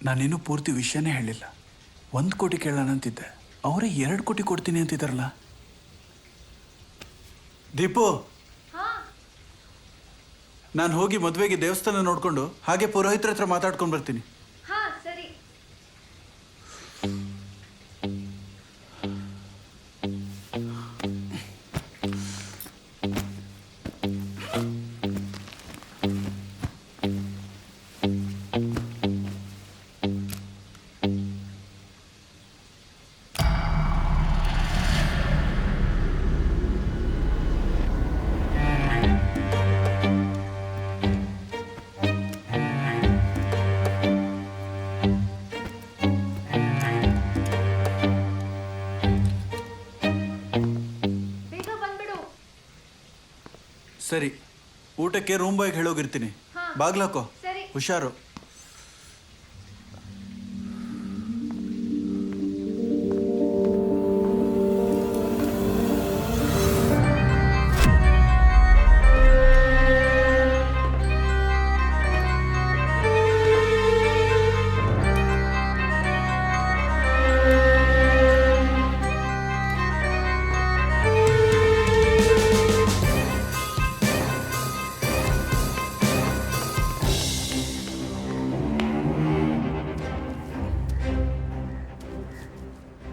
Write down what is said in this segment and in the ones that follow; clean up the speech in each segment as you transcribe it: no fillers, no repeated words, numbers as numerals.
ನಾನಿನ್ನೂ ಪೂರ್ತಿ ವಿಷಯನೇ ಹೇಳಿಲ್ಲ. 1 ಕೋಟಿ ಕೇಳೋಣ ಅಂತಿದ್ದೆ, ಅವರೇ 2 ಕೋಟಿ ಕೊಡ್ತೀನಿ ಅಂತಿದ್ದಾರಲ್ಲ. ದೀಪು, ನಾನು ಹೋಗಿ ಮದುವೆಗೆ ದೇವಸ್ಥಾನ ನೋಡ್ಕೊಂಡು ಹಾಗೆ ಪುರೋಹಿತರ ಹತ್ರ ಮಾತಾಡ್ಕೊಂಡು ಬರ್ತೀನಿ. ಸರಿ. ಸರಿ, ಊಟಕ್ಕೆ ರೂಮ್ ಬಾಯ್ಗೆ ಹೇಳೋಗಿರ್ತೀನಿ. ಬಾಗ್ಲಾಕೋ, ಹುಷಾರು.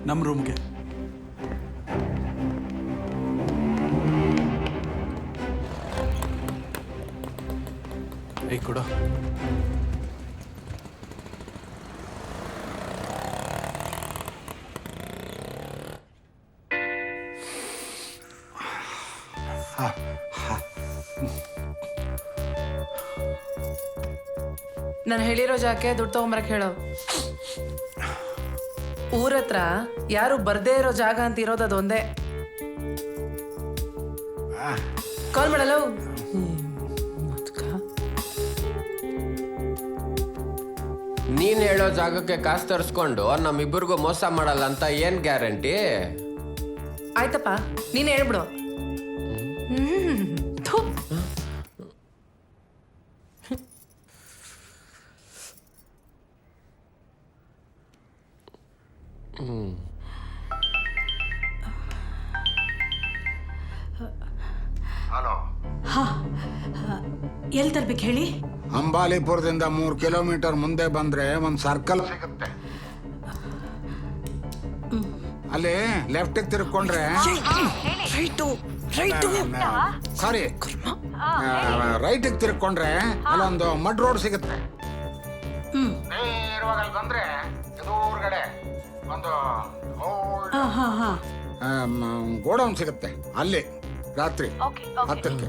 ನಮ್ಮ ರೂಮ್ಗೆ. ಏಯ್ ಕೊಡು. ನಾನು ಹೇಳಿರೋ ಜಾಕೆ ದುಡ್ಡು ತಗೊಂಬರಕ್ಕೆ ಹೇಳೋ. ಊರತ್ರ ಯಾರು ಬರ್ದೇ ಇರೋ ಜಾಗ ಅಂತ ಇರೋದು ಅದೊಂದೇ. ಕಾಲ್ ಮಾಡಲ್ಲ. ನೀನ್ ಹೇಳೋ ಜಾಗಕ್ಕೆ ಕಾಸು ತರಿಸ್ಕೊಂಡು ನಮ್ಮಿಬ್ಬರಿಗೂ ಮೋಸ ಮಾಡಲ್ಲ ಅಂತ ಏನ್ ಗ್ಯಾರಂಟಿ? ಆಯ್ತಪ್ಪ, ನೀನ್ ಹೇಳ್ಬಿಡು. ಹಲೋ. ಎಲ್ಲಿ ತರ್ಬೇಕು ಹೇಳಿ? ಅಂಬಾಲಿಪುರದಿಂದ 3 ಕಿಲೋಮೀಟರ್ ಮುಂದೆ ಬಂದ್ರೆ ಒಂದು ಸರ್ಕಲ್ ಸಿಗುತ್ತೆ. ಅಲ್ಲಿ ಲೆಫ್ಟ್ ತಿರ್ಕೊಂಡ್ರೆ ಸಾರಿ ರೈಟ್ ತಿರ್ಕೊಂಡ್ರೆ ಅಲ್ಲೊಂದು ಮಡ್ ರೋಡ್ ಸಿಗುತ್ತೆ. ನೇರವಾಗಿ ಅಲ್ಲಿ ಬಂದ್ರೆ ಎದುರುಗಡೆ ಒಂದು ಗೋಡೌನ್ ಸಿಗುತ್ತೆ. ಅಲ್ಲಿ ರಾತ್ರಿ 10ಕ್ಕೆ